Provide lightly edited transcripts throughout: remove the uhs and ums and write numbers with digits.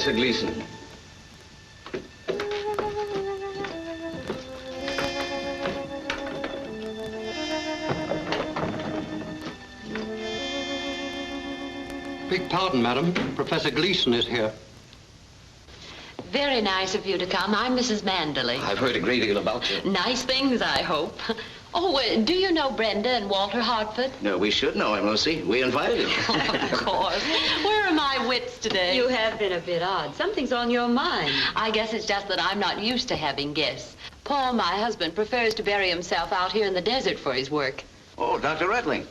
Professor Gleason. Beg pardon, madam. Professor Gleason is here. Very nice of you to come. I'm Mrs. Manderley. I've heard a great deal about you. Nice things, I hope. Oh, do you know Brenda and Walter Hartford? No, we should know him, Lucy. We invited him. Of course. Where are my wits today? You have been a bit odd. Something's on your mind. I guess it's just that I'm not used to having guests. Paul, my husband, prefers to bury himself out here in the desert for his work. Oh, Dr. Redling.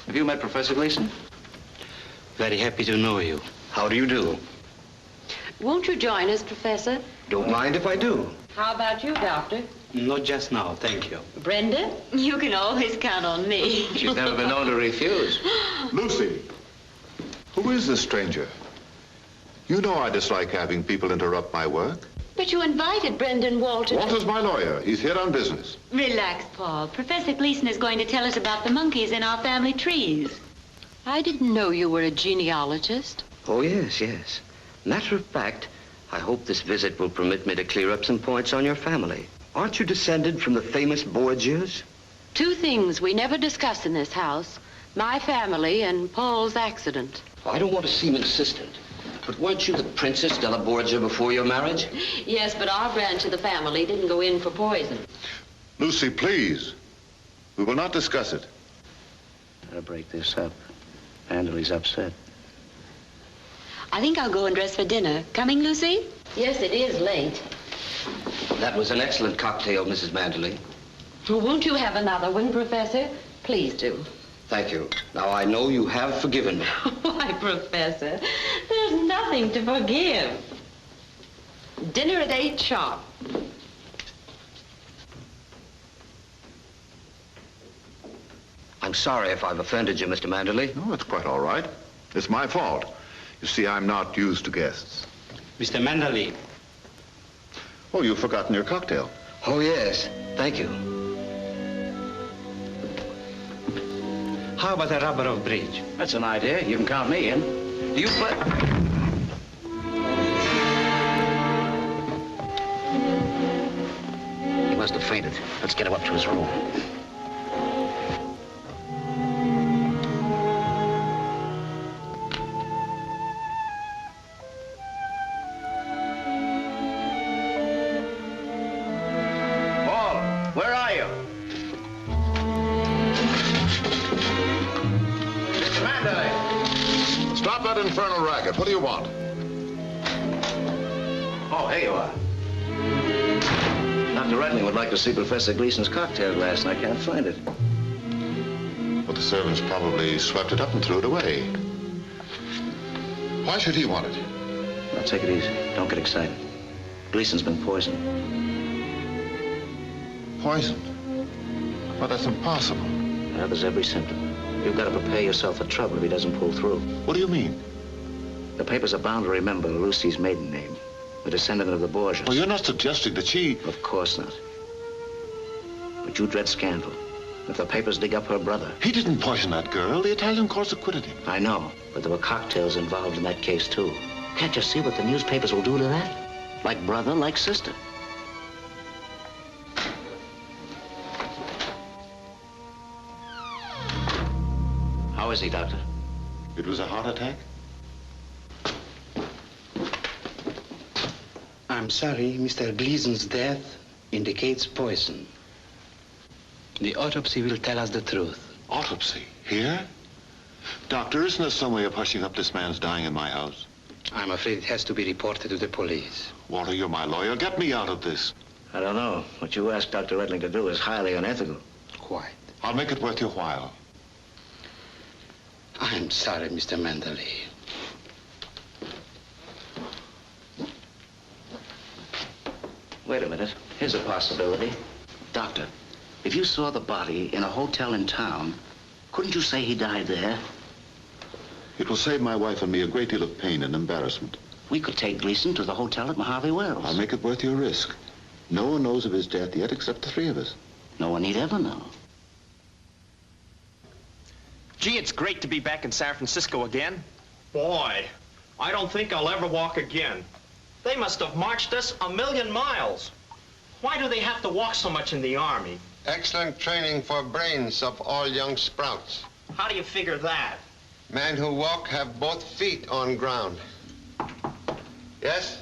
Have you met Professor Gleason? Very happy to know you. How do you do? Won't you join us, Professor? Don't mind if I do. How about you, Doctor? Not just now, thank you. Brenda? You can always count on me. She's never been known to refuse. Lucy, who is this stranger? You know I dislike having people interrupt my work. But you invited Brenda and Walter. Walter's my lawyer. He's here on business. Relax, Paul. Professor Gleason is going to tell us about the monkeys in our family trees. I didn't know you were a genealogist. Oh, yes, yes. Matter of fact, I hope this visit will permit me to clear up some points on your family. Aren't you descended from the famous Borgias? Two things we never discuss in this house. My family and Paul's accident. I don't want to seem insistent, but weren't you the Princess Della Borgia before your marriage? Yes, but our branch of the family didn't go in for poison. Lucy, please. We will not discuss it. I'll break this up. Manderley's upset. I think I'll go and dress for dinner. Coming, Lucy? Yes, it is late. That was an excellent cocktail, Mrs. Manderley. Well, won't you have another one, Professor? Please do. Thank you. Now, I know you have forgiven me. Why, Professor, there's nothing to forgive. Dinner at 8 sharp. I'm sorry if I've offended you, Mr. Manderley. No, it's quite all right. It's my fault. You see, I'm not used to guests. Mr. Manderley. Oh, you've forgotten your cocktail. Oh, yes. Thank you. How about a rubber of bridge? That's an idea. You can count me in. Do you play? He must have fainted. Let's get him up to his room. Infernal racket. What do you want? Oh, here you are. Dr. Redling would like to see Professor Gleason's cocktail glass, and I can't find it. Well, the servants probably swept it up and threw it away. Why should he want it? Now, take it easy. Don't get excited. Gleason's been poisoned. Poisoned? Well, that's impossible. Now, there's every symptom. You've got to prepare yourself for trouble if he doesn't pull through. What do you mean? The papers are bound to remember Lucy's maiden name, the descendant of the Borgias. Well, you're not suggesting that she... Of course not. But you dread scandal. If the papers dig up her brother... He didn't poison that girl. The Italian courts acquitted him. I know, but there were cocktails involved in that case, too. Can't you see what the newspapers will do to that? Like brother, like sister. How is he, Doctor? It was a heart attack? I'm sorry, Mr. Gleason's death indicates poison. The autopsy will tell us the truth. Autopsy? Here? Doctor, isn't there some way of hushing up this man's dying in my house? I'm afraid it has to be reported to the police. Walter, you're my lawyer. Get me out of this. I don't know. What you asked Dr. Redling to do is highly unethical. Quite. I'll make it worth your while. I'm sorry, Mr. Manderley. Wait a minute. Here's a possibility. Doctor, if you saw the body in a hotel in town, couldn't you say he died there? It will save my wife and me a great deal of pain and embarrassment. We could take Gleason to the hotel at Mojave Wells. I'll make it worth your risk. No one knows of his death yet except the three of us. No one need ever know. Gee, it's great to be back in San Francisco again. Boy, I don't think I'll ever walk again. They must have marched us 1,000,000 miles. Why do they have to walk so much in the Army? Excellent training for brains of all young sprouts. How do you figure that? Men who walk have both feet on ground. Yes?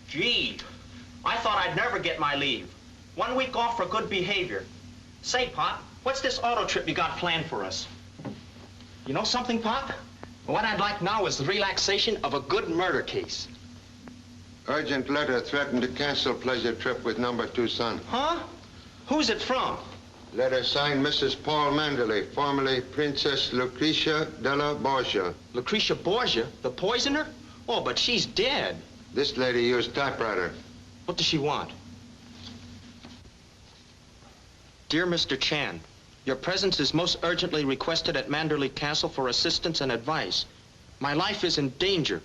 Gee, I thought I'd never get my leave. 1 week off for good behavior. Say, Pop, what's this auto trip you got planned for us? You know something, Pop? What I'd like now is the relaxation of a good murder case. Urgent letter threatened to cancel pleasure trip with number 2 son. Huh? Who's it from? Letter signed Mrs. Paul Manderley, formerly Princess Lucretia della Borgia. Lucretia Borgia, the poisoner? Oh, but she's dead. This lady used typewriter. What does she want? Dear Mr. Chan, your presence is most urgently requested at Manderley Castle for assistance and advice. My life is in danger.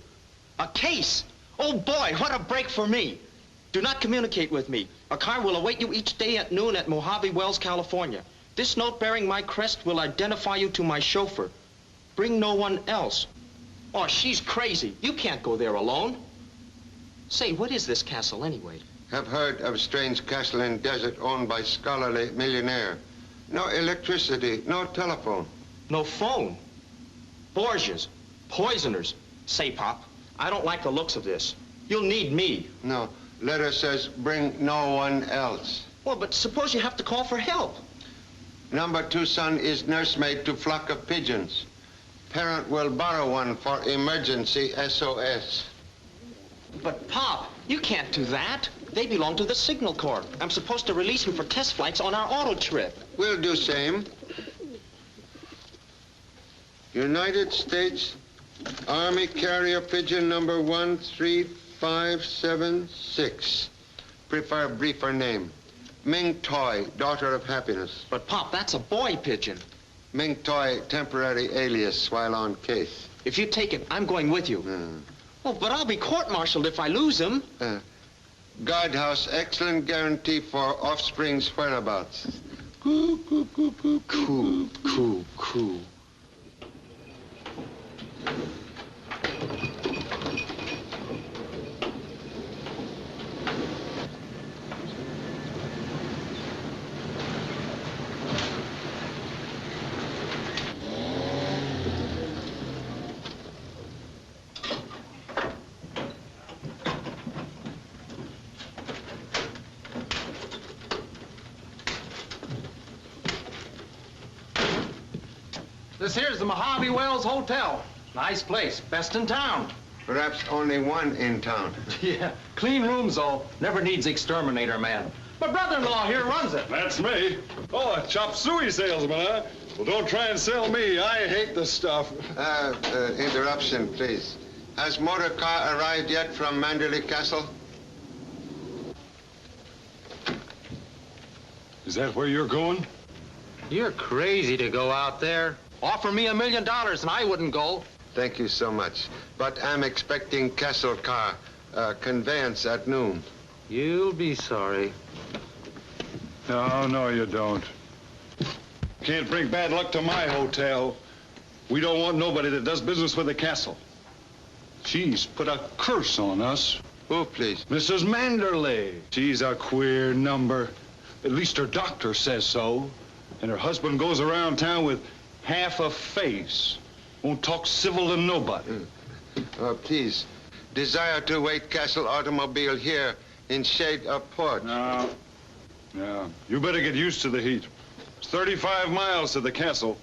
A case! Oh boy, what a break for me! Do not communicate with me. A car will await you each day at noon at Mojave Wells, California. This note bearing my crest will identify you to my chauffeur. Bring no one else. Oh, she's crazy. You can't go there alone. Say, what is this castle anyway? Have heard of strange castle in desert owned by scholarly millionaire. No electricity, no telephone. No phone. Borgias. Poisoners. Say, Pop, I don't like the looks of this. You'll need me. No. Letter says bring no one else. Well, but suppose you have to call for help. Number 2 son is nursemaid to flock of pigeons. Parent will borrow one for emergency SOS. But, Pop, you can't do that. They belong to the Signal Corps. I'm supposed to release them for test flights on our auto trip. We'll do same. United States Army Carrier Pigeon number 13576. Prefer briefer name. Ming Toy, daughter of happiness. But, Pop, that's a boy pigeon. Ming Toy, temporary alias while on case. If you take it, I'm going with you. Oh, but I'll be court-martialed if I lose him. Guardhouse, excellent guarantee for offspring's whereabouts. Coo, coo, coo, coo, coo, coo, coo. This here's the Mojave Wells Hotel. Nice place, best in town. Perhaps only one in town. Yeah, clean rooms, though. Never needs exterminator man. My brother-in-law here runs it. That's me. Oh, a chop suey salesman, huh? Well, don't try and sell me. I hate the stuff. Interruption, please. Has motor car arrived yet from Manderley Castle? Is that where you're going? You're crazy to go out there. Offer me $1 million and I wouldn't go. Thank you so much. But I'm expecting Castle car, conveyance at noon. You'll be sorry. No, you don't. Can't bring bad luck to my hotel. We don't want nobody that does business with the castle. She's put a curse on us. Who, please? Mrs. Manderley. She's a queer number. At least her doctor says so. And her husband goes around town with half a face. Won't talk civil to nobody. Please, desire to wait Castle automobile here in shade of port. No. You better get used to the heat. It's 35 miles to the castle.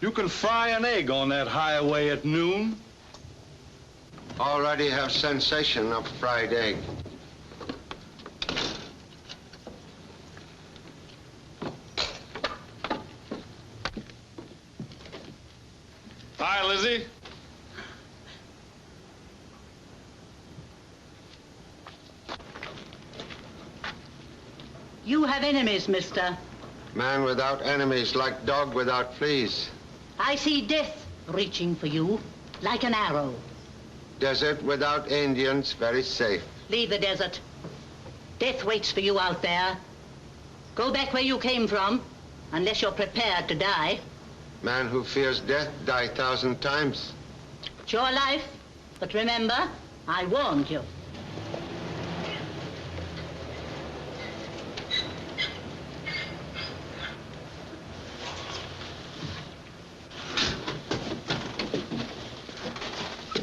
You can fry an egg on that highway at noon. Already have sensation of fried egg. Hi, Lizzie. You have enemies, mister. Man without enemies, like dog without fleas. I see death reaching for you, like an arrow. Desert without Indians, very safe. Leave the desert. Death waits for you out there. Go back where you came from. unless you're prepared to die. Man who fears death die 1,000 times. It's your life, but remember, I warned you.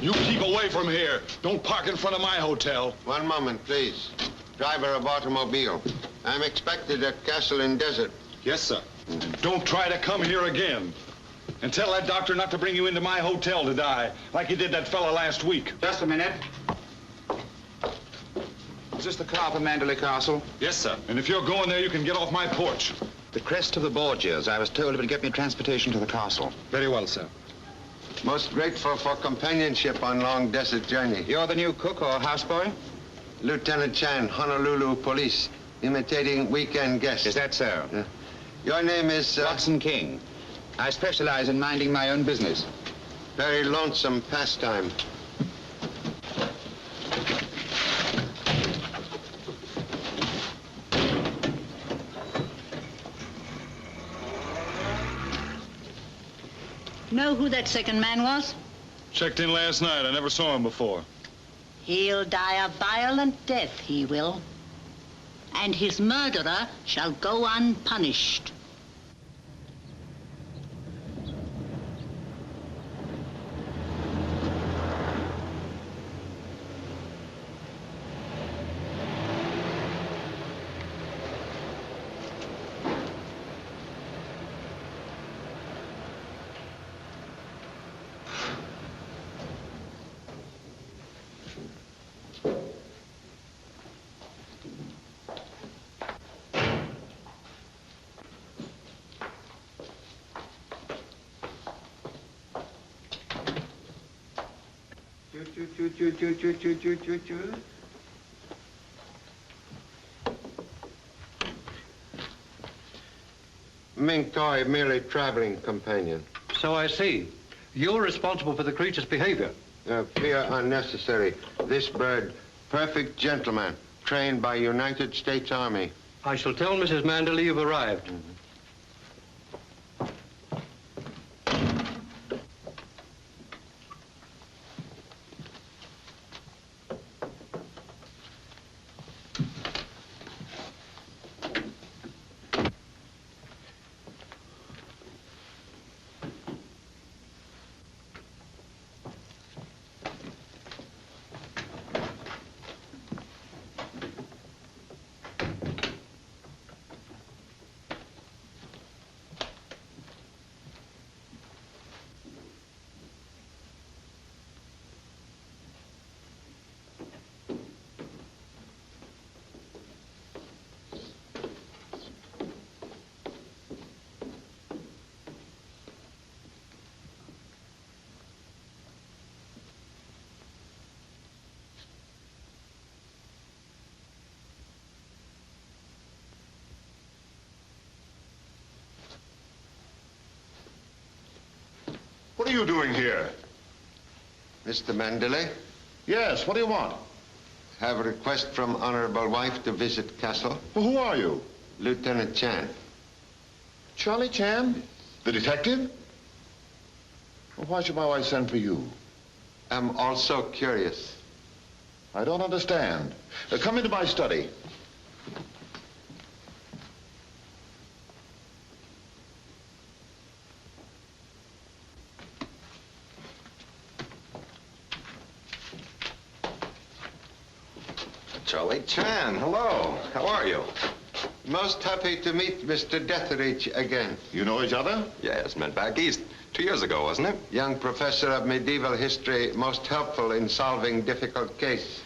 You keep away from here. Don't park in front of my hotel. One moment, please. Driver of automobile. I'm expected at Castle in Desert. Yes, sir. And don't try to come here again. And tell that doctor not to bring you into my hotel to die, like he did that fella last week. Just a minute. Is this the car for Manderley Castle? Yes, sir. And if you're going there, you can get off my porch. The crest of the Borgias. I was told it would get me transportation to the castle. Very well, sir. Most grateful for companionship on long desert journey. You're the new cook or houseboy? Lieutenant Chan, Honolulu Police, imitating weekend guests. Is that so? Your name is... Watson King. I specialize in minding my own business. Very lonesome pastime. Know who that second man was? Checked in last night. I never saw him before. He'll die a violent death, he will. And his murderer shall go unpunished. Ming Toy, merely traveling companion. So I see. You're responsible for the creature's behavior. Fear unnecessary. This bird, perfect gentleman, trained by United States Army. I shall tell Mrs. Manderley you've arrived. What are you doing here? Mr. Manderley? Yes, what do you want? Have a request from honorable wife to visit castle. Well, who are you? Lieutenant Chan. Charlie Chan? The detective? Well, why should my wife send for you? I'm also curious. I don't understand. Come into my study. Charlie Chan, hello. How are you? Most happy to meet Mr. Detheridge again. You know each other? Yes, met back east 2 years ago, wasn't it? Young professor of medieval history, most helpful in solving difficult case.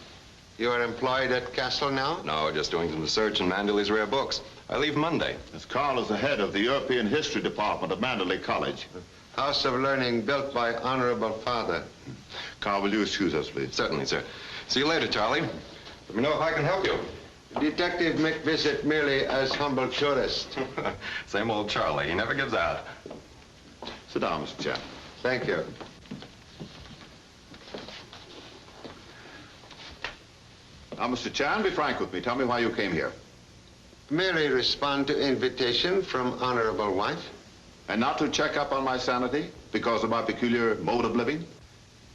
You are employed at Castle now? No, just doing some research in Manderley's rare books. I leave Monday. As Carl is the head of the European History Department of Manderley College. House of learning built by honorable father. Carl, will you excuse us, please? Certainly, sir. See you later, Charlie. Let me know if I can help you. Detective make visit merely as humble tourist. Same old Charlie. He never gives out. Sit down, Mr. Chan. Thank you. Now, Mr. Chan, be frank with me. Tell me why you came here. Merely respond to invitation from honorable wife. And not to check up on my sanity because of my peculiar mode of living?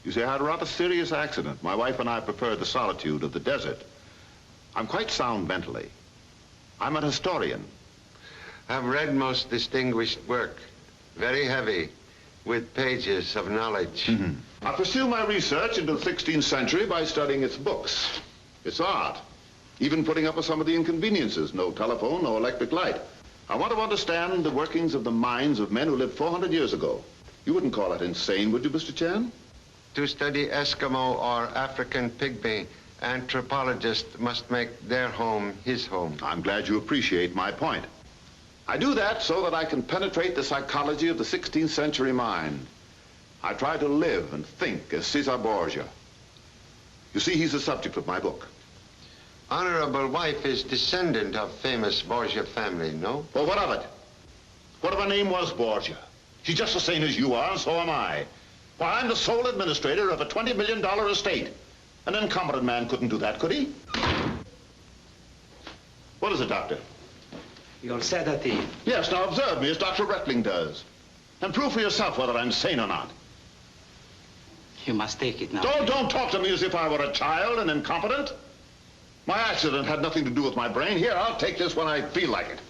You see, I had a rather serious accident. My wife and I preferred the solitude of the desert. I'm quite sound mentally. I'm an historian. I've read most distinguished work. Very heavy, with pages of knowledge. I pursue my research into the 16th century by studying its books, its art, even putting up with some of the inconveniences. No telephone, no electric light. I want to understand the workings of the minds of men who lived 400 years ago. You wouldn't call it insane, would you, Mr. Chan? To study Eskimo or African pygmy, anthropologist must make their home his home. I'm glad you appreciate my point. I do that so that I can penetrate the psychology of the 16th century mind. I try to live and think as Caesar Borgia. You see, he's the subject of my book. Honorable wife is descendant of famous Borgia family, no? Well, what of it? What if her name was Borgia? She's just the same as you are, and so am I. Why, I'm the sole administrator of a $20 million estate. An incompetent man couldn't do that, could he? What is it, Doctor? Your sedative. Yes, now observe me as Dr. Reckling does. And prove for yourself whether I'm sane or not. You must take it now. Don't talk to me as if I were a child and incompetent. My accident had nothing to do with my brain. Here, I'll take this when I feel like it.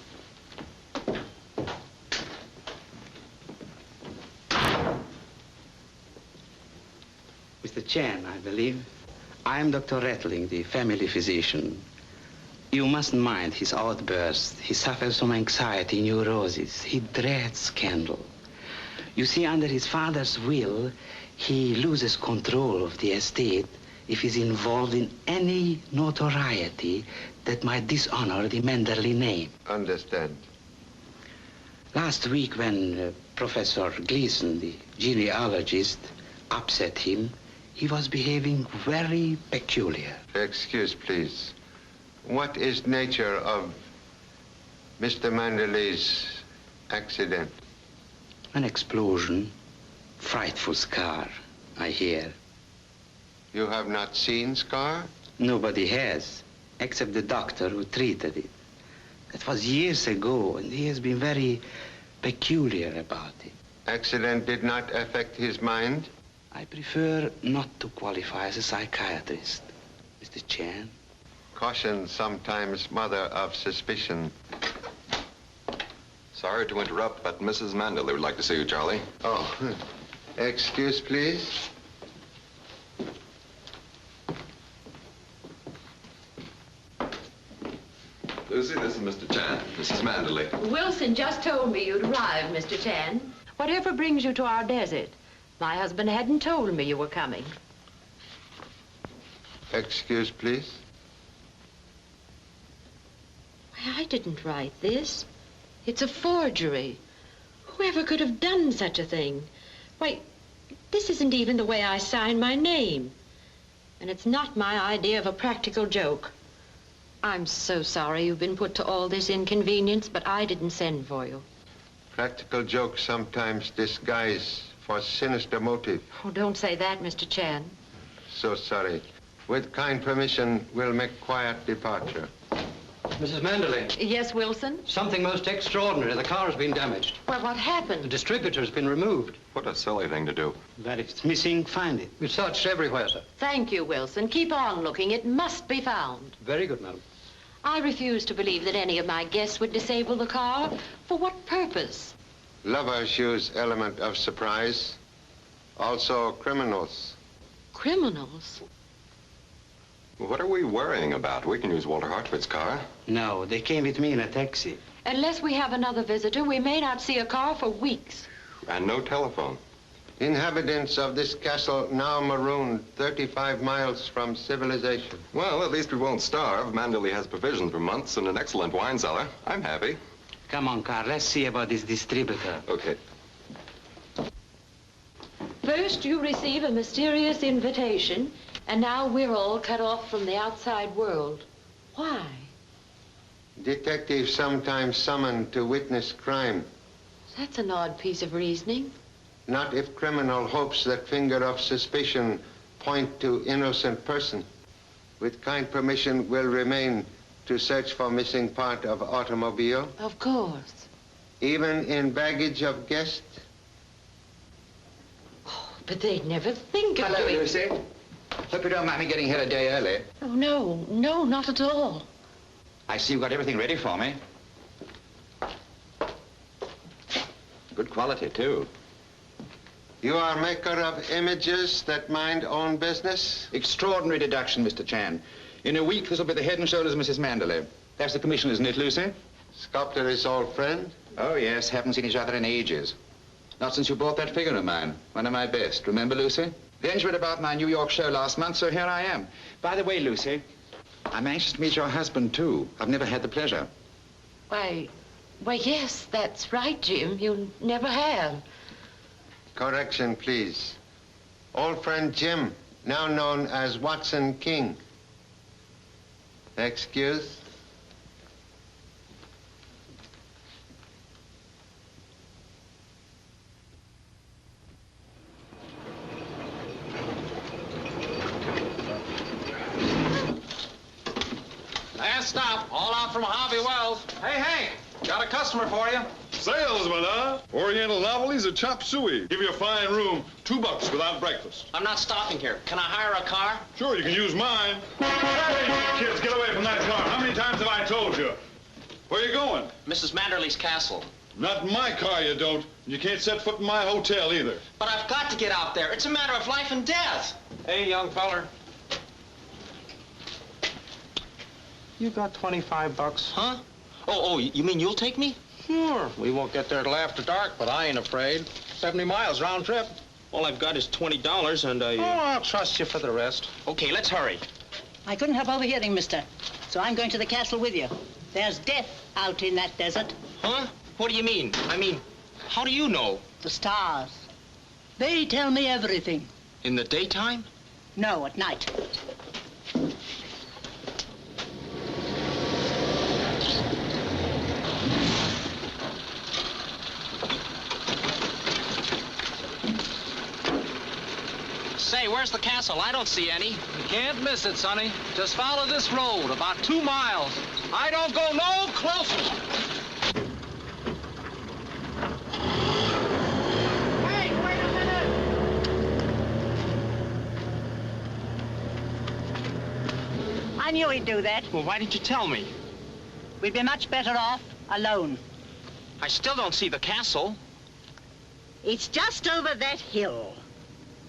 Mr. Chan, I believe. I am Dr. Reckling, the family physician. You mustn't mind his outbursts. He suffers from anxiety, neurosis. He dreads scandal. You see, under his father's will, he loses control of the estate if he's involved in any notoriety that might dishonor the Manderley name. Understand. Last week, when Professor Gleason, the genealogist, upset him, he was behaving very peculiar. Excuse, please. What is nature of Mr. Manderley's accident? An explosion. Frightful scar, I hear. You have not seen scar? Nobody has, except the doctor who treated it. That was years ago, and he has been very peculiar about it. Accident did not affect his mind? I prefer not to qualify as a psychiatrist, Mr. Chan. Caution sometimes mother of suspicion. Sorry to interrupt, but Mrs. Manderley would like to see you, Charlie. Oh, excuse, please. Lucy, this is Mr. Chan, Mrs. Manderley. Wilson just told me you'd arrived, Mr. Chan. Whatever brings you to our desert? My husband hadn't told me you were coming. Excuse, please. I didn't write this. It's a forgery. Whoever could have done such a thing? Why, this isn't even the way I sign my name. And it's not my idea of a practical joke. I'm so sorry you've been put to all this inconvenience, but I didn't send for you. Practical jokes sometimes disguise for sinister motive. Oh, don't say that, Mr. Chan. So sorry. With kind permission, we'll make quiet departure. Mrs. Manderley. Yes, Wilson? Something most extraordinary. The car has been damaged. Well, what The happened? distributor has been removed. What a silly thing to do. But if it's missing, find it. We've searched everywhere, sir. Thank you, Wilson. Keep on looking. It must be found. Very good, madam. I refuse to believe that any of my guests would disable the car. For what purpose? Lovers use element of surprise. Also criminals. Criminals? What are we worrying about? We can use Walter Hartford's car. No, they came with me in a taxi. Unless we have another visitor, we may not see a car for weeks. And no telephone. Inhabitants of this castle now marooned 35 miles from civilization. Well, at least we won't starve. Manderley has provisions for months and an excellent wine cellar. I'm happy. Come on, Carl, let's see about this distributor. Okay. First, you receive a mysterious invitation, and now we're all cut off from the outside world. Why? Detectives sometimes summoned to witness crime. That's an odd piece of reasoning. Not if criminal hopes that finger of suspicion point to innocent person. With kind permission, will remain to search for missing part of automobile? Of course. Even in baggage of guest? But they'd never think of doing... Lucy. Hope you don't mind me getting here a day early. Oh, no, not at all. I see you've got everything ready for me. Good quality, too. You are maker of images that mind own business? Extraordinary deduction, Mr. Chan. In a week, this will be the head and shoulders of Mrs. Manderley. That's the commission, isn't it, Lucy? Sculptor is old friend? Oh, yes. Haven't seen each other in ages. Not since you bought that figure of mine. One of my best. Remember, Lucy? Then you read about my New York show last month, so here I am. By the way, Lucy, I'm anxious to meet your husband, too. I've never had the pleasure. Why, yes, that's right, Jim. You never have. Correction, please. Old friend Jim, now known as Watson King. Excuse? Last stop, all out from Mojave Wells. Hey, Hank, got a customer for you. Salesman, huh? Oriental novelties or chop suey. Give you a fine room, $2 without breakfast. I'm not stopping here. Can I hire a car? Sure, you can use mine. Hey, kids, get away from that car. How many times have I told you? Where are you going? Mrs. Manderley's castle. Not in my car, you don't. You can't set foot in my hotel, either. But I've got to get out there. It's a matter of life and death. Hey, young feller. You got 25 bucks. Huh? Oh, you mean you'll take me? Sure. We won't get there till after dark, but I ain't afraid. 70 miles round trip. All I've got is $20 and I... Oh, I'll trust you for the rest. Okay, let's hurry. I couldn't help overhearing, mister. So I'm going to the castle with you. There's death out in that desert. Huh? What do you mean? I mean, how do you know? The stars. They tell me everything. In the daytime? No, at night. Say, where's the castle? I don't see any. You can't miss it, Sonny. Just follow this road, about 2 miles. I don't go no closer. Hey, wait a minute! I knew he'd do that. Well, why didn't you tell me? We'd be much better off alone. I still don't see the castle. It's just over that hill.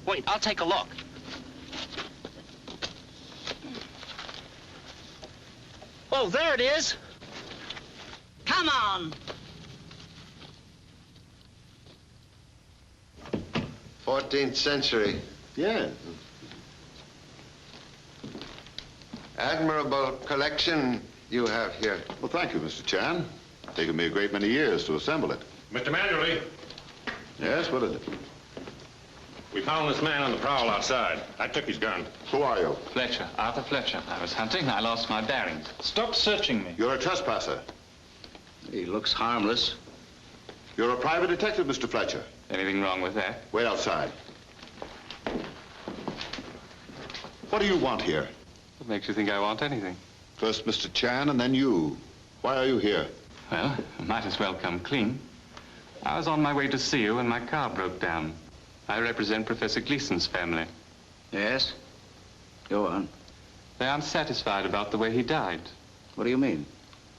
Wait, I'll take a look. Oh, there it is. Come on. 14th century. Yeah. Admirable collection you have here. Well, thank you, Mr. Chan. It's taken me a great many years to assemble it. Mr. Manderley, Yes, what is it? we found this man on the prowl outside. I took his gun. Who are you? Fletcher, Arthur Fletcher. I was hunting. I lost my bearings. Stop searching me. You're a trespasser. He looks harmless. You're a private detective, Mr. Fletcher. Anything wrong with that? Wait outside. What do you want here? What makes you think I want anything? First Mr. Chan and then you. Why are you here? Well, I might as well come clean. I was on my way to see you when my car broke down. I represent Professor Gleason's family. Yes? Go on. They aren't satisfied about the way he died. What do you mean?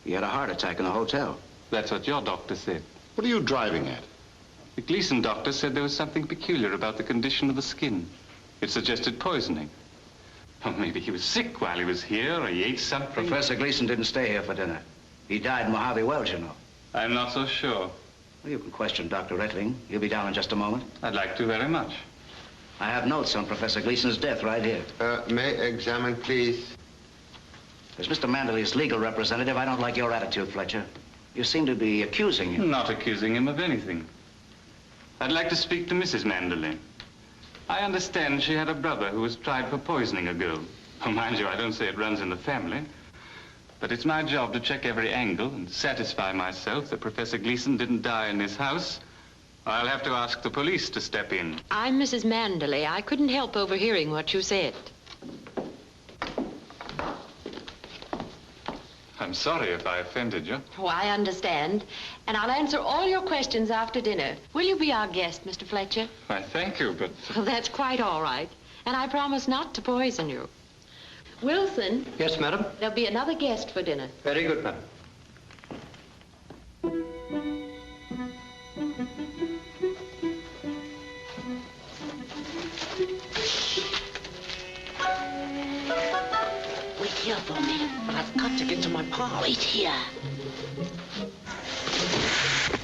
He had a heart attack in a hotel. That's what your doctor said. What are you driving at? The Gleason doctor said there was something peculiar about the condition of the skin. It suggested poisoning. Or maybe he was sick while he was here, or he ate something. Professor Gleason didn't stay here for dinner. He died in Mojave Wells, you know. I'm not so sure. Well, you can question Dr. Rettling. He'll be down in just a moment. I'd like to very much. I have notes on Professor Gleason's death right here. May examine, please. As Mr. Manderley's legal representative, I don't like your attitude, Fletcher. You seem to be accusing him. Not accusing him of anything. I'd like to speak to Mrs. Manderley. I understand she had a brother who was tried for poisoning a girl. Oh, mind you, I don't say it runs in the family. But it's my job to check every angle and satisfy myself that Professor Gleason didn't die in this house. I'll have to ask the police to step in. I'm Mrs. Manderley. I couldn't help overhearing what you said. I'm sorry if I offended you. Oh, I understand. And I'll answer all your questions after dinner. Will you be our guest, Mr. Fletcher? Why, thank you, but... Well, that's quite all right. And I promise not to poison you. Wilson. Yes, madam? There'll be another guest for dinner. Very good, madam. Wait here for me. But I've got to get to my pa. Wait here.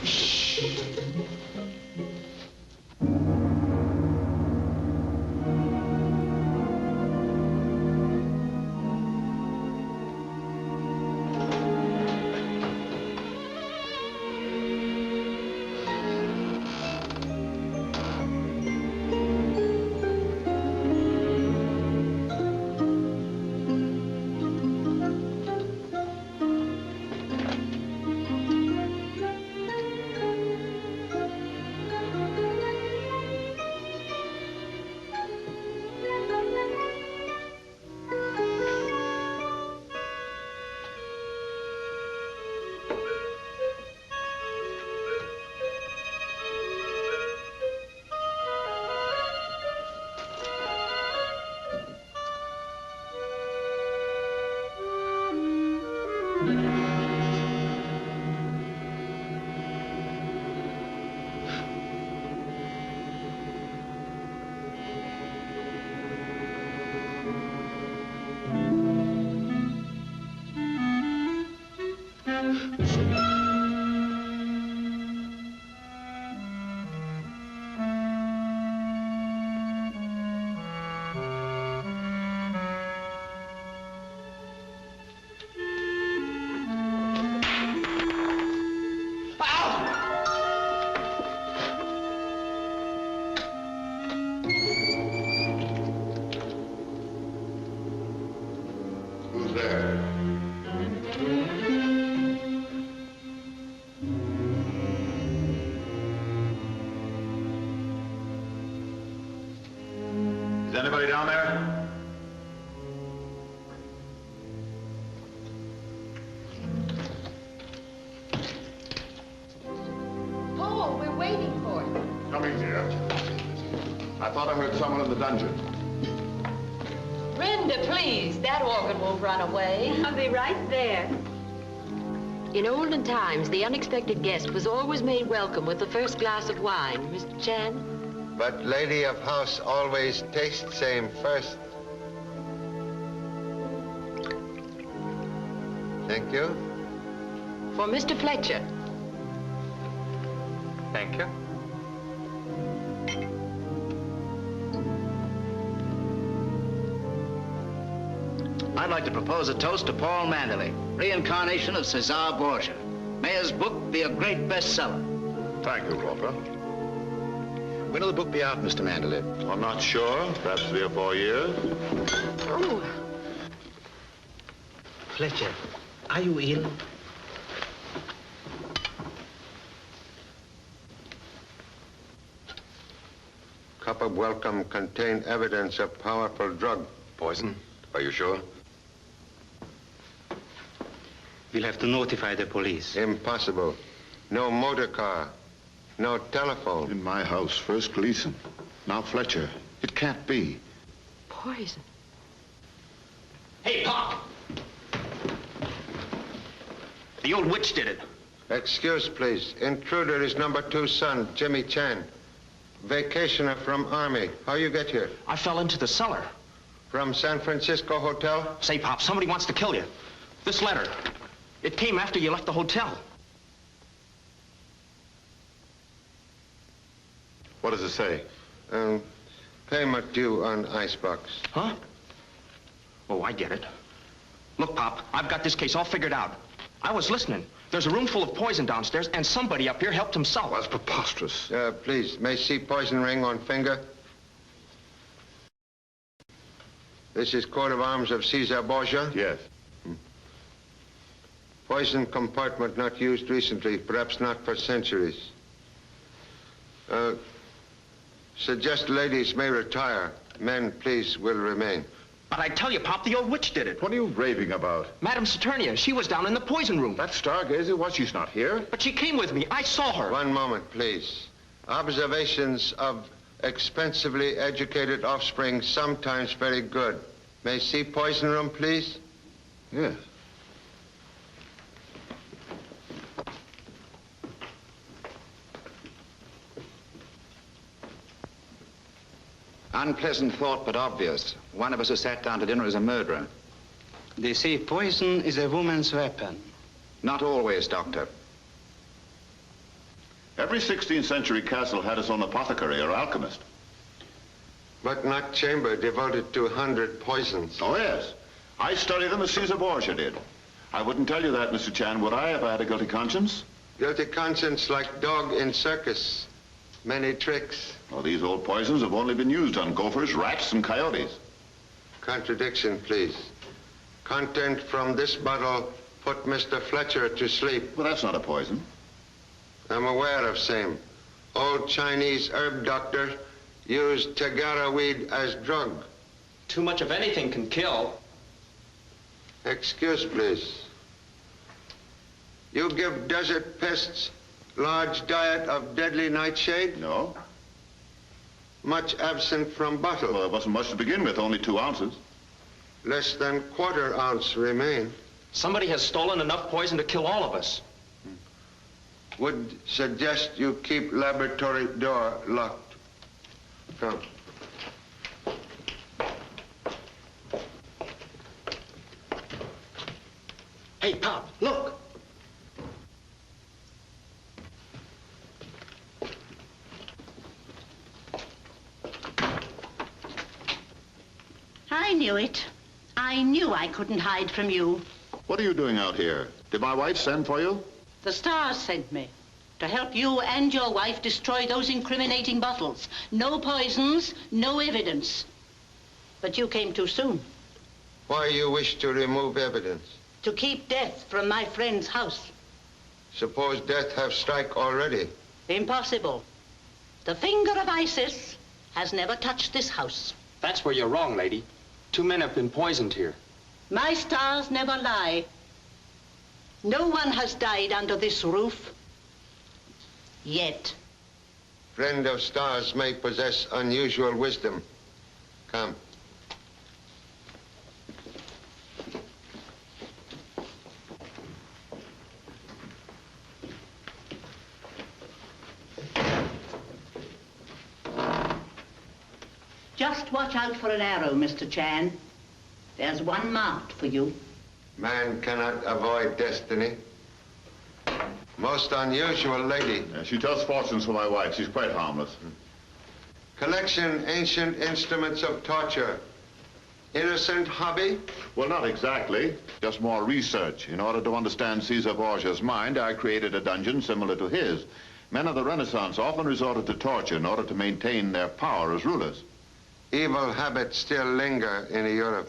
Shh. Is anybody down there? Paul, we're waiting for him. Coming, dear. I thought I heard someone in the dungeon. Brenda, please. That organ won't run away. I'll be right there. In olden times, the unexpected guest was always made welcome with the first glass of wine. Mr. Chan? But lady of house always tastes same first. Thank you. For Mr. Fletcher. Thank you. I'd like to propose a toast to Paul Manderley, reincarnation of Cesar Borgia. May his book be a great bestseller. Thank you, Walter. When will the book be out, Mr. Manderley? I'm not sure. Perhaps 3 or 4 years. Oh. Fletcher, are you ill? Cup of welcome contained evidence of powerful drug. Poison? Are you sure? We'll have to notify the police. Impossible. No motor car. No telephone. In my house, first Gleason, now Fletcher. It can't be. Poison. Hey, Pop! The old witch did it. Excuse, please. Intruder is number 2 son, Jimmy Chan. Vacationer from Army. How you get here? I fell into the cellar. From San Francisco Hotel? Say, Pop, somebody wants to kill you. This letter, it came after you left the hotel. What does it say? Payment due on icebox. Huh? Oh, I get it. Look, Pop, I've got this case all figured out. I was listening. There's a room full of poison downstairs, and somebody up here helped himself. That's preposterous. Please, may see poison ring on finger? This is coat of arms of Cesar Borgia? Yes. Poison compartment not used recently, perhaps not for centuries. Suggest ladies may retire. Men, please, will remain. But I tell you, Pop, the old witch did it. What are you raving about? Madame Saturnia, she was down in the poison room. That stargazer, what? She's not here? But she came with me. I saw her. One moment, please. Observations of expensively educated offspring sometimes very good. May see poison room, please? Yes. Unpleasant thought, but obvious. One of us who sat down to dinner is a murderer. They say poison is a woman's weapon. Not always, Doctor. Every 16th century castle had its own apothecary or alchemist. But not chamber devoted to 100 poisons. Oh, yes. I studied them as Caesar Borgia did. I wouldn't tell you that, Mr. Chan, would I, if I had a guilty conscience? Guilty conscience like dog in circus. Many tricks. Well, these old poisons have only been used on gophers, rats, and coyotes. Contradiction, please. Content from this bottle put Mr. Fletcher to sleep. Well, that's not a poison. I'm aware of same. Old Chinese herb doctor used Tagara weed as drug. Too much of anything can kill. Excuse, please. You give desert pests large diet of deadly nightshade? No. Much absent from bottle? Well, it wasn't much to begin with, only 2 ounces. Less than quarter ounce remain. Somebody has stolen enough poison to kill all of us. Would suggest you keep laboratory door locked. Come. Hey, Pop, look. I knew it. I knew I couldn't hide from you. What are you doing out here? Did my wife send for you? The stars sent me to help you and your wife destroy those incriminating bottles. No poisons, no evidence. But you came too soon. Why you wish to remove evidence? To keep death from my friend's house. Suppose death have strike already. Impossible. The finger of Isis has never touched this house. That's where you're wrong, lady. 2 men have been poisoned here. My stars never lie. No one has died under this roof. Yet. Friend of stars may possess unusual wisdom. Come. Just watch out for an arrow, Mr. Chan. There's one marked for you. Man cannot avoid destiny. Most unusual lady. Yeah, she tells fortunes for my wife. She's quite harmless. Collection ancient instruments of torture. Innocent hobby? Well, not exactly. Just more research. In order to understand Caesar Borgia's mind, I created a dungeon similar to his. Men of the Renaissance often resorted to torture in order to maintain their power as rulers. Evil habits still linger in Europe.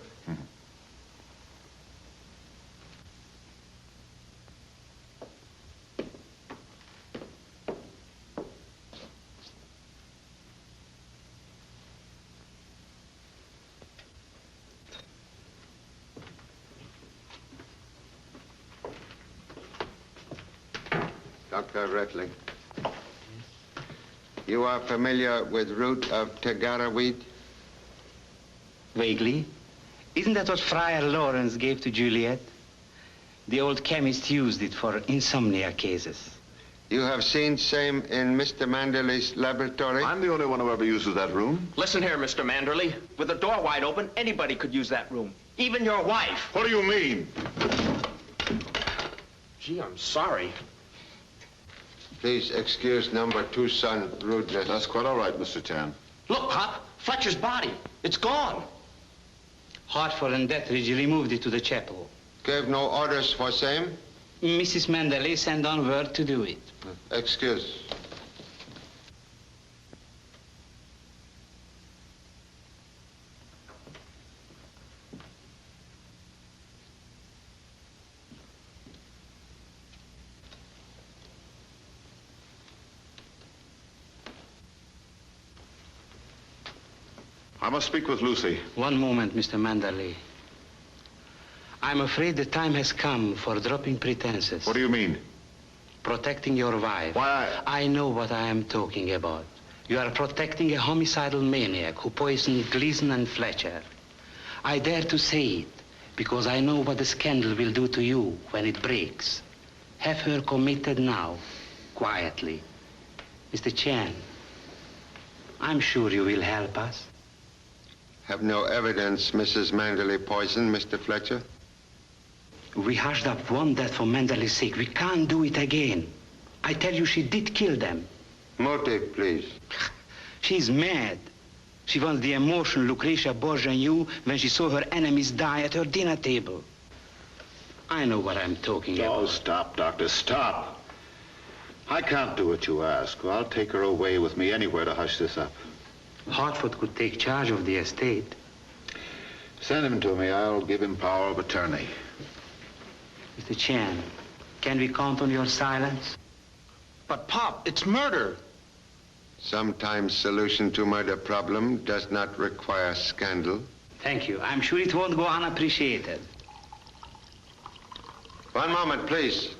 Dr. Retling, you are familiar with root of Tagara weed? Vaguely. Isn't that what Friar Lawrence gave to Juliet? The old chemist used it for insomnia cases. You have seen same in Mr. Manderley's laboratory? I'm the only one who ever uses that room. Listen here, Mr. Manderley. With the door wide open, anybody could use that room. Even your wife. What do you mean? Gee, I'm sorry. Please excuse number 2 son rudeness. That's quite all right, Mr. Chan. Look, Pop, Fletcher's body. It's gone. Hartford and Detheridge removed it to the chapel. Gave no orders for same? Mrs. Manderley sent on word to do it. Excuse. I must speak with Lucy. One moment, Mr. Manderley. I'm afraid the time has come for dropping pretenses. What do you mean? Protecting your wife. Why, I know what I am talking about. You are protecting a homicidal maniac who poisoned Gleason and Fletcher. I dare to say it because I know what the scandal will do to you when it breaks. Have her committed now, quietly. Mr. Chan, I'm sure you will help us. Have no evidence Mrs. Manderley poisoned Mr. Fletcher? We hushed up one death for Manderley's sake. We can't do it again. I tell you, she did kill them. Motive, please. She's mad. She wants the emotion Lucretia Borgia knew when she saw her enemies die at her dinner table. I know what I'm talking about. Oh, stop, Doctor, stop. I can't do what you ask. Well, I'll take her away with me anywhere to hush this up. Hartford could take charge of the estate. Send him to me. I'll give him power of attorney. Mr. Chan, can we count on your silence? But, Pop, it's murder. Sometimes solution to murder problem does not require scandal. Thank you. I'm sure it won't go unappreciated. One moment, please.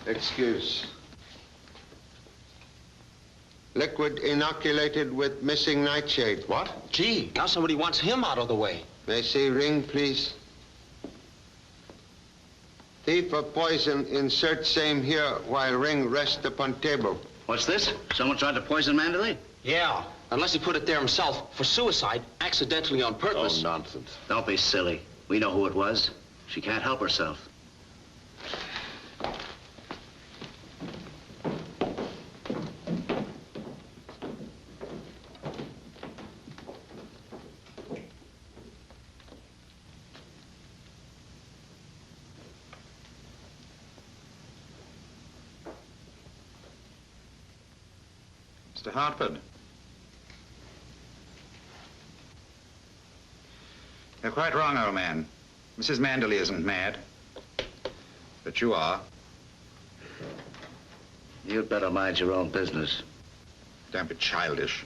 Excuse. Liquid inoculated with missing nightshade. What? Gee, now somebody wants him out of the way. May I see ring, please? Thief of poison, insert same here while ring rest upon table. What's this? Someone tried to poison Manderley? Yeah, unless he put it there himself for suicide, accidentally on purpose. Oh, nonsense. Don't be silly. We know who it was. She can't help herself. Mr. Hartford. You're quite wrong, old man. Mrs. Manderley isn't mad. But you are. You'd better mind your own business. Don't be childish.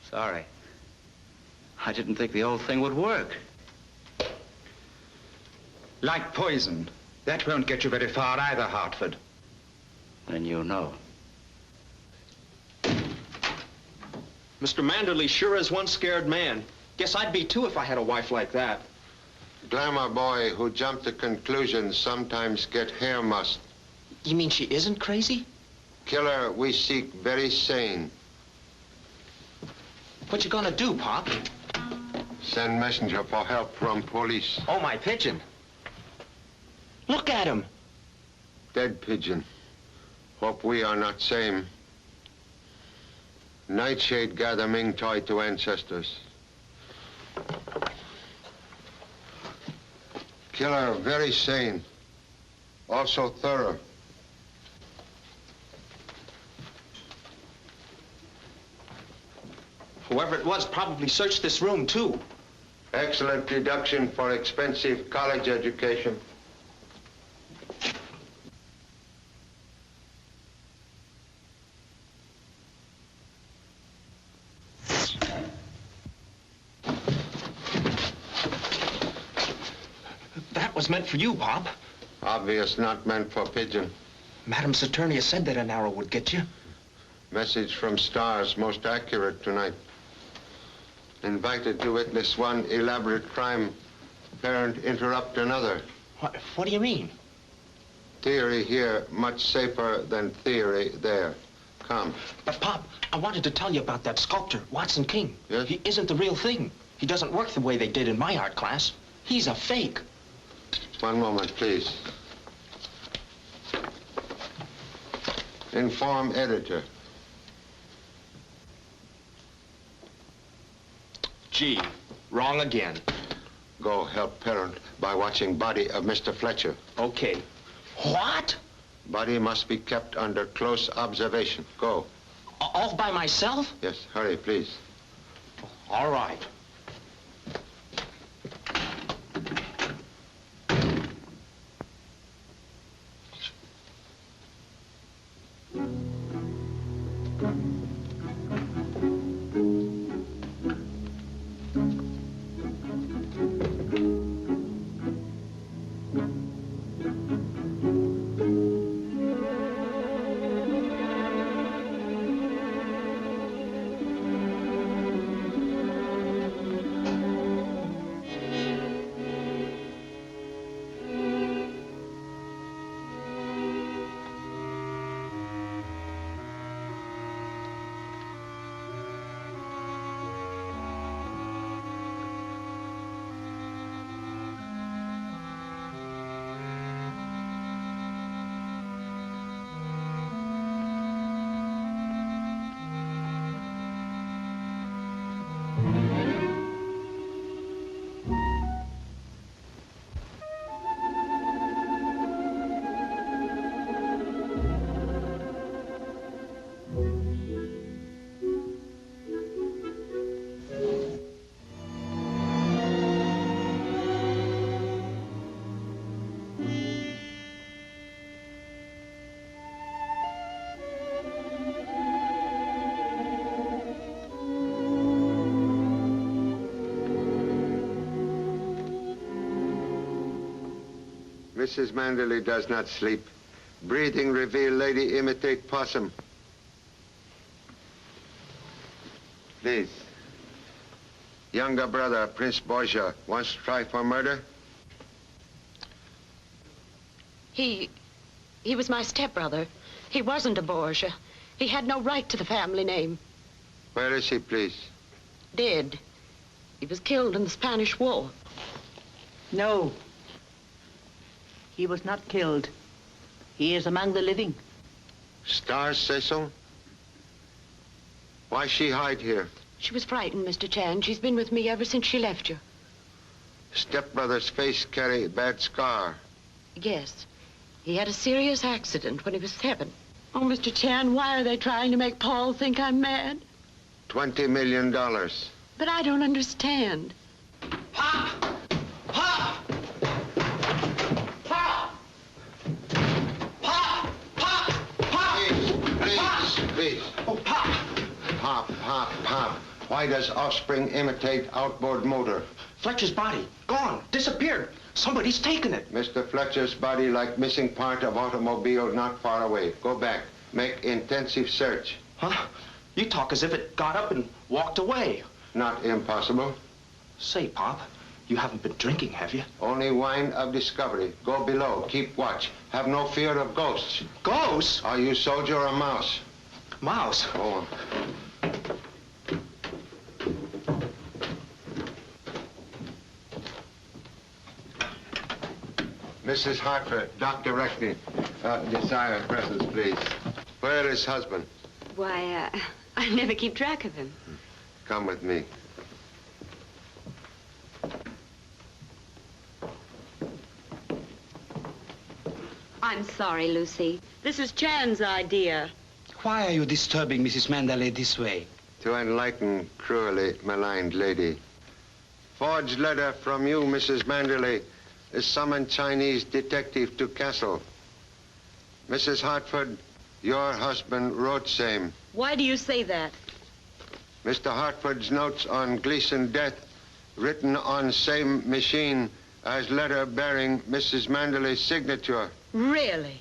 Sorry. I didn't think the old thing would work. Like poison. That won't get you very far either, Hartford. Then you know. Mr. Manderley sure is one scared man. Guess I'd be too if I had a wife like that. Glamour boy who jump to conclusions sometimes get hair must. You mean she isn't crazy? Killer we seek very sane. What you gonna do, Pop? Send messenger for help from police. Oh, my pigeon. Look at him. Dead pigeon. Hope we are not same. Nightshade gather Ming toy to ancestors. Killer very sane. Also thorough. Whoever it was probably searched this room, too. Excellent deduction for expensive college education. That was meant for you, Pop. Obvious not meant for pigeon. Madam Saturnia said that an arrow would get you. Message from stars most accurate tonight. Invited to witness one elaborate crime. Parent interrupt another. What do you mean? Theory here much safer than theory there. Come. But, Pop, I wanted to tell you about that sculptor, Watson King. Yes? He isn't the real thing. He doesn't work the way they did in my art class. He's a fake. One moment, please. Inform editor. Gee, wrong again. Go help parent by watching body of Mr. Fletcher. Okay. What? Body must be kept under close observation. Go. All by myself? Yes, hurry, please. Mrs. Manderley does not sleep. Breathing reveal lady imitate possum. Please. Younger brother, Prince Borgia, wants to try for murder? He was my stepbrother. He wasn't a Borgia. He had no right to the family name. Where is he, please? Dead. He was killed in the Spanish War. No. He was not killed. He is among the living. Stars say so? Why she hide here? She was frightened, Mr. Chan. She's been with me ever since she left you. Stepbrother's face carry bad scar. Yes. He had a serious accident when he was 7. Oh, Mr. Chan, why are they trying to make Paul think I'm mad? $20 million. But I don't understand. Pop! Pop! Pop! Pop! Pop! Pop! Please. Oh, Pop! Pop. Why does offspring imitate outboard motor? Fletcher's body. Gone. Disappeared. Somebody's taken it. Mr. Fletcher's body like missing part of automobile not far away. Go back. Make intensive search. Huh? You talk as if it got up and walked away. Not impossible. Say, Pop, you haven't been drinking, have you? Only wine of discovery. Go below. Keep watch. Have no fear of ghosts. Ghosts? Are you soldier or mouse? Mouse. Go on. Mrs. Hartford, Dr. Reckney, desire presence, please. Where is husband? Why, I never keep track of him. Come with me. I'm sorry, Lucy. This is Chan's idea. Why are you disturbing Mrs. Manderley this way? To enlighten cruelly maligned lady. Forged letter from you, Mrs. Manderley, is summoned Chinese detective to castle. Mrs. Hartford, your husband wrote same. Why do you say that? Mr. Hartford's notes on Gleason death written on same machine as letter bearing Mrs. Manderley's signature. Really?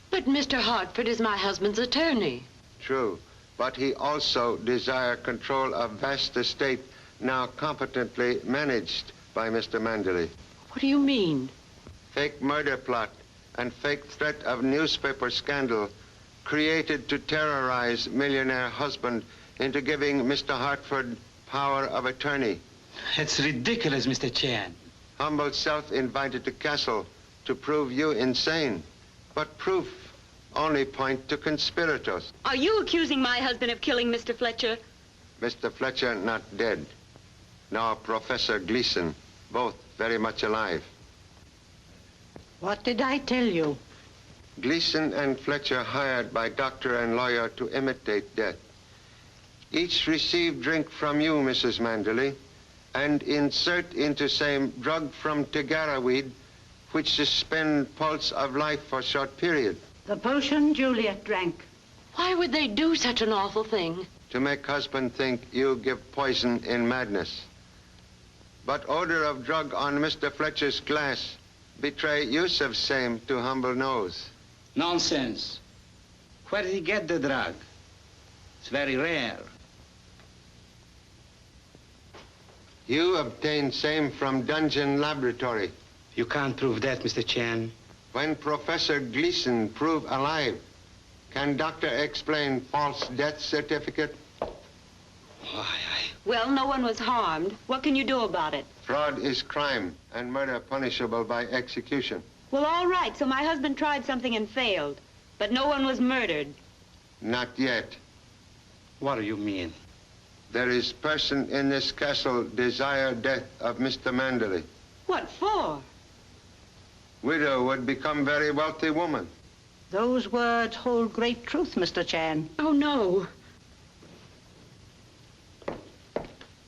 But Mr. Hartford is my husband's attorney. True, but he also desire control of vast estate now competently managed by Mr. Manderley. What do you mean? Fake murder plot and fake threat of newspaper scandal created to terrorize millionaire husband into giving Mr. Hartford power of attorney. It's ridiculous, Mr. Chan. Humble self invited to castle to prove you insane. But proof only point to conspirators. Are you accusing my husband of killing Mr. Fletcher? Mr. Fletcher not dead. Nor Professor Gleason, both very much alive. What did I tell you? Gleason and Fletcher hired by doctor and lawyer to imitate death. Each received drink from you, Mrs. Manderley, and insert into same drug from Tagara weed, which suspend pulse of life for short period. The potion Juliet drank. Why would they do such an awful thing? To make husband think you give poison in madness. But odor of drug on Mr. Fletcher's glass betray use of same to humble nose. Nonsense. Where did he get the drug? It's very rare. You obtained same from dungeon laboratory. You can't prove that, Mr. Chan. When Professor Gleason prove alive, can doctor explain false death certificate? Well, no one was harmed. What can you do about it? Fraud is crime and murder punishable by execution. Well, all right, so my husband tried something and failed. But no one was murdered. Not yet. What do you mean? There is person in this castle desire death of Mr. Manderley. What for? Widow would become very wealthy woman. Those words hold great truth, Mr. Chan. Oh, no.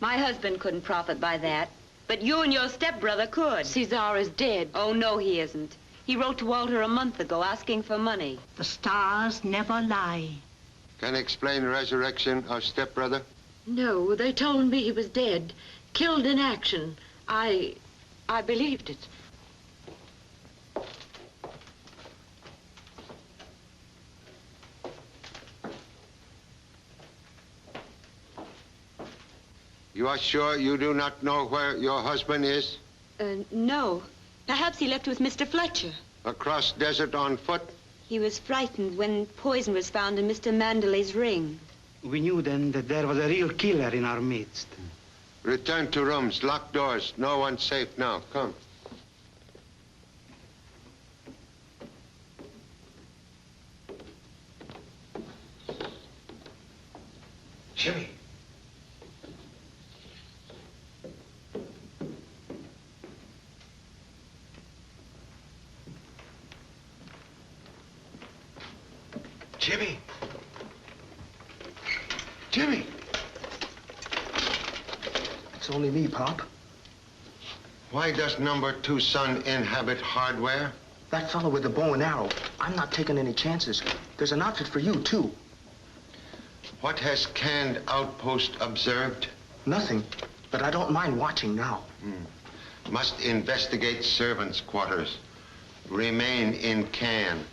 My husband couldn't profit by that. But you and your stepbrother could. Cesar is dead. Oh, no, he isn't. He wrote to Walter a month ago asking for money. The stars never lie. Can explain resurrection of stepbrother? No, they told me he was dead, killed in action. I believed it. You are sure you do not know where your husband is? No. Perhaps he left with Mr. Fletcher. Across desert on foot? He was frightened when poison was found in Mr. Manderley's ring. We knew then that there was a real killer in our midst. Return to rooms, lock doors. No one's safe now. Come. Jimmy. Jimmy. Jimmy. It's only me, Pop. Why does number 2 son inhabit hardware? That fellow with the bow and arrow. I'm not taking any chances. There's an outfit for you, too. What has canned outpost observed? Nothing, but I don't mind watching now. Must investigate servants' quarters. Remain in can.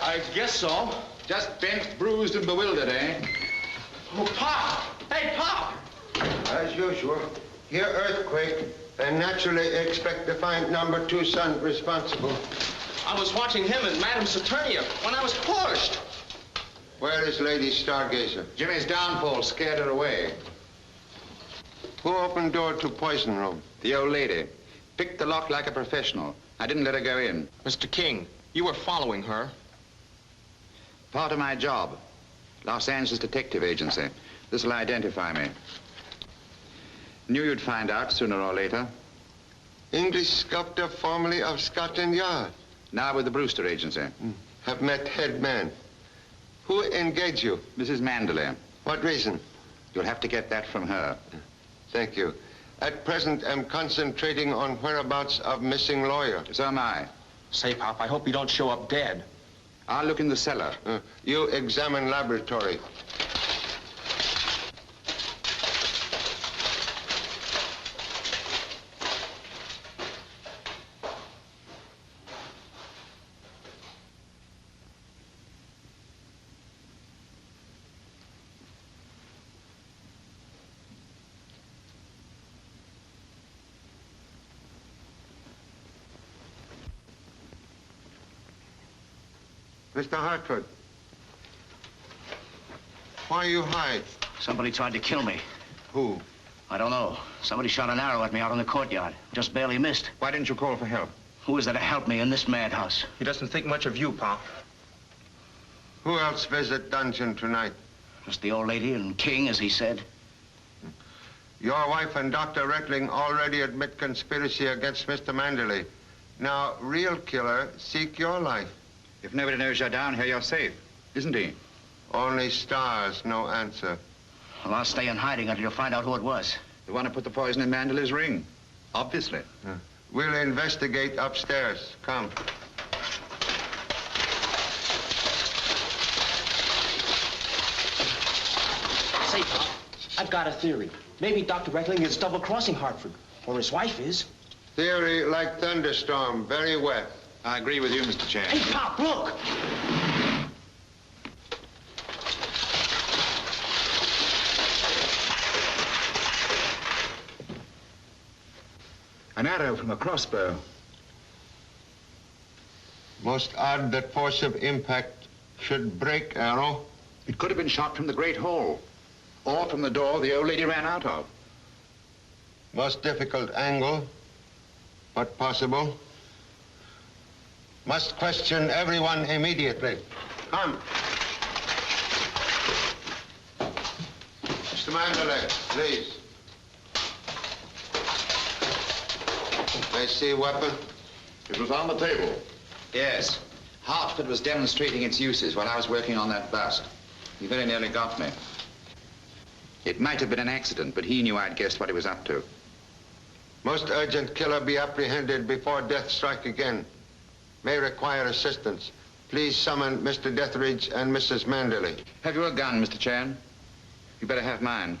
I guess so. Just bent, bruised, and bewildered, eh? Oh, Pop! Hey, Pop! As usual, here earthquake, and naturally expect to find number 2 son responsible. I was watching him and Madame Saturnia when I was pushed. Where is Lady Stargazer? Jimmy's downfall scared her away. Who opened door to poison room? The old lady. Picked the lock like a professional. I didn't let her go in. Mr. King, you were following her. Part of my job. Los Angeles Detective Agency. This will identify me. Knew you'd find out sooner or later. English sculptor formerly of Scotland Yard. Now with the Brewster Agency. Have met head man. Who engaged you? Mrs. Manderley. What reason? You'll have to get that from her. Thank you. At present, am concentrating on whereabouts of missing lawyer. So am I. Say, Pop, I hope you don't show up dead. I'll look in the cellar. You examine laboratory. Mr. Hartford, why you hide? Somebody tried to kill me. Who? I don't know. Somebody shot an arrow at me out in the courtyard. Just barely missed. Why didn't you call for help? Who is there to help me in this madhouse? He doesn't think much of you, Pop. Who else visit dungeon tonight? Just the old lady and King, as he said. Your wife and Dr. Rettling already admit conspiracy against Mr. Manderley. Now, real killer, seek your life. If nobody knows you're down here, you're safe, isn't he? Only stars, no answer. Well, I'll stay in hiding until you find out who it was. The one who put the poison in Manderley's ring. Obviously. We'll investigate upstairs. Come. Say, Pop, I've got a theory. Maybe Dr. Reckling is double-crossing Hartford, or his wife is. Theory like thunderstorm, very wet. I agree with you, Mr. Chan. Hey, Pop, look! An arrow from a crossbow. Most odd that force of impact should break arrow. It could have been shot from the Great Hall, or from the door the old lady ran out of. Most difficult angle, but possible. Must question everyone immediately. Come. Mr. Manderley, please. I see weapon. It was on the table. Yes. Hartford was demonstrating its uses while I was working on that bust. He very nearly got me. It might have been an accident, but he knew I'd guessed what he was up to. Most urgent killer be apprehended before death strike again. May require assistance. Please summon Mr. Deathridge and Mrs. Manderley. Have you a gun, Mr. Chan? You better have mine.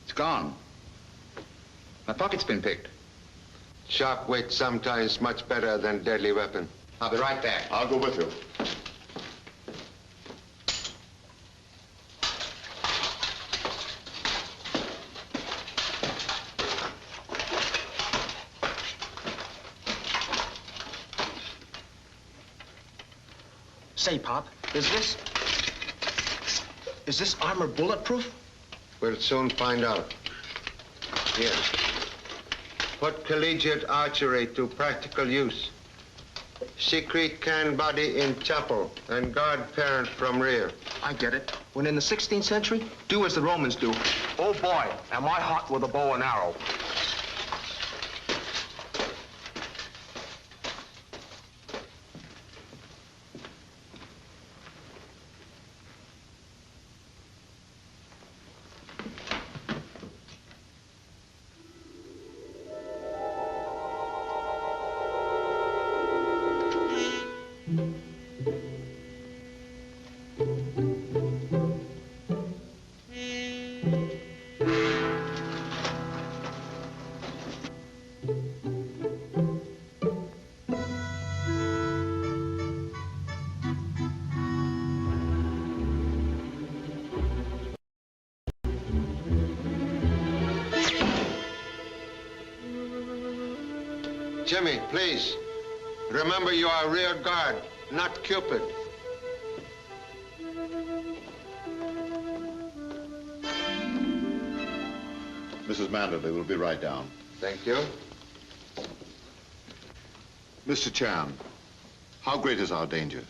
It's gone. My pocket's been picked. Sharp wit sometimes much better than deadly weapon. I'll be right back. I'll go with you. Say, Pop, is this armor bulletproof? We'll soon find out. Here. Put collegiate archery to practical use. Secrete can body in chapel and guard parent from rear. I get it. When in the 16th century, do as the Romans do. Oh boy, am I hot with a bow and arrow. Jimmy, please. Remember you are rear guard, not Cupid. Mrs. Manderley will be right down. Thank you. Mr. Chan, how great is our danger?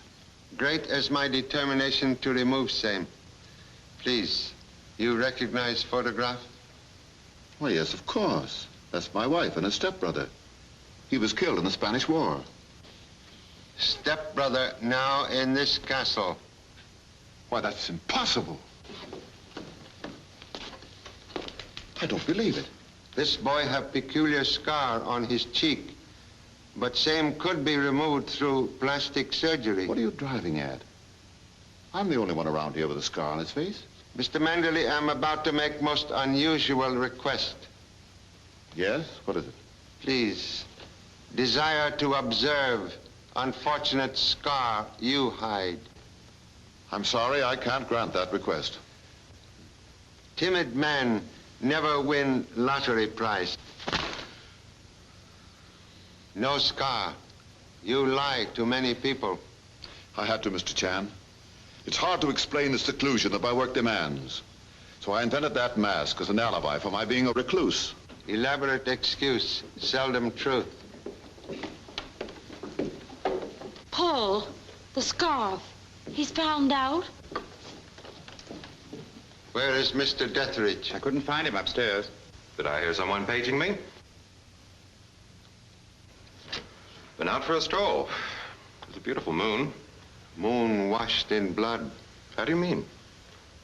Great as my determination to remove same. Please, you recognize photograph? Why, yes, of course. That's my wife and her stepbrother. He was killed in the Spanish War. Stepbrother now in this castle. Why, that's impossible. I don't believe it. This boy have peculiar scar on his cheek, but same could be removed through plastic surgery. What are you driving at? I'm the only one around here with a scar on his face. Mr. Manderley, I'm about to make most unusual request. Yes? What is it? Please, desire to observe unfortunate scar you hide. I'm sorry, I can't grant that request. Timid man never win lottery prize. No scar. You lie to many people. I had to, Mr. Chan. It's hard to explain the seclusion that my work demands. So I invented that mask as an alibi for my being a recluse. Elaborate excuse, seldom truth. Paul, the scarf. He's found out. Where is Mr. Deathridge? I couldn't find him upstairs. Did I hear someone paging me? Been out for a stroll. It's a beautiful moon. Moon washed in blood. How do you mean?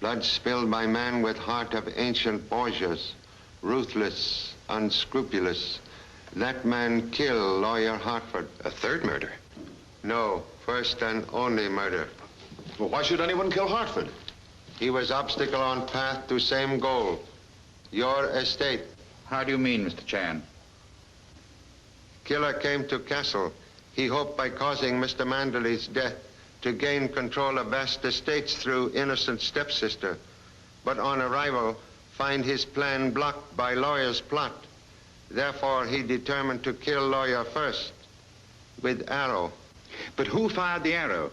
Blood spilled by man with heart of ancient Borgias. ruthless, unscrupulous. That man killed Lawyer Hartford. A third murder? No, first and only murder. Well, why should anyone kill Hartford? He was obstacle on path to same goal, your estate. How do you mean, Mr. Chan? Killer came to Castle. He hoped by causing Mr. Manderley's death to gain control of vast estates through innocent stepsister. But on arrival, find his plan blocked by Lawyer's plot. Therefore, he determined to kill Lawyer first, with arrow. But who fired the arrow?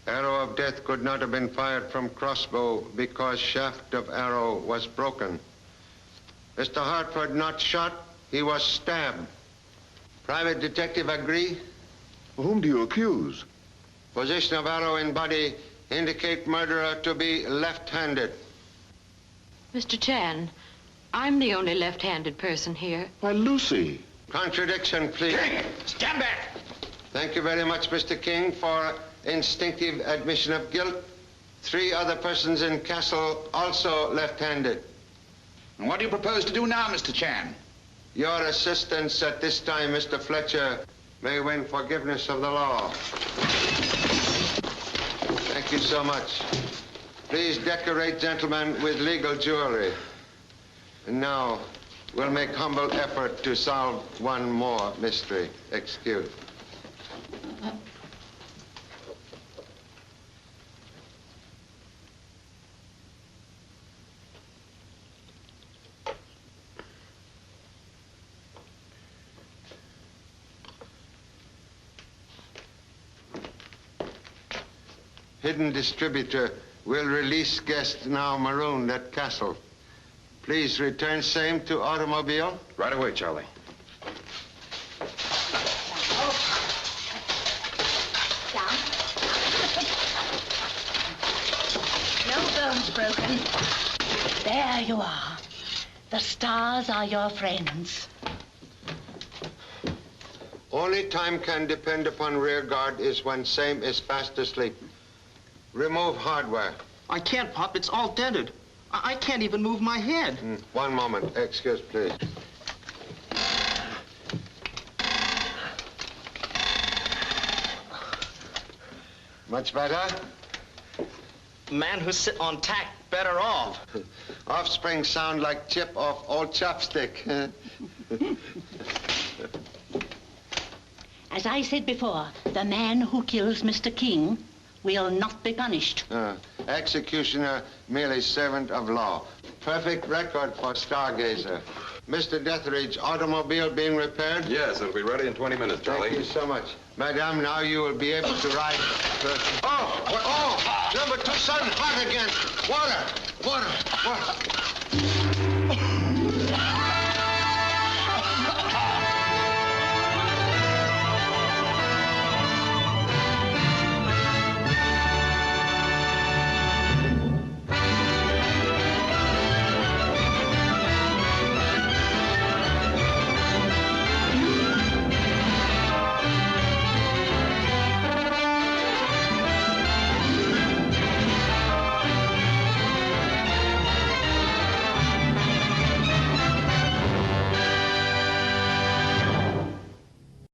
Arrow of death could not have been fired from crossbow because shaft of arrow was broken. Mr. Hartford not shot, he was stabbed. Private detective agree? Whom do you accuse? Position of arrow in body indicate murderer to be left-handed. Mr. Chan, I'm the only left-handed person here. Why, Lucy. Contradiction, please. King, stand back! Thank you very much, Mr. King, for instinctive admission of guilt. 3 other persons in Castle also left-handed. And what do you propose to do now, Mr. Chan? Your assistance at this time, Mr. Fletcher, may win forgiveness of the law. Thank you so much. Please decorate, gentlemen, with legal jewelry. And now, we'll make humble effort to solve one more mystery. Excuse. Hidden distributor will release guest now marooned at Castle. Please return same to automobile. Right away, Charlie. Down. No bones broken. There you are. The stars are your friends. Only time can depend upon rear guard is when same is fast asleep. Remove hardware. I can't, Pop. It's all dented. I can't even move my head. One moment. Excuse, please. Much better? Man who's sit on tack better off. Offspring sound like chip off old chopstick. As I said before, the man who kills Mr. King will not be punished. Executioner, merely servant of law. Perfect record for stargazer. Mr. Deathridge, automobile being repaired? Yes, it'll be ready in 20 minutes, Charlie. Thank you so much. Madame, now you will be able to ride. Oh, number 2 son, hot again. Water.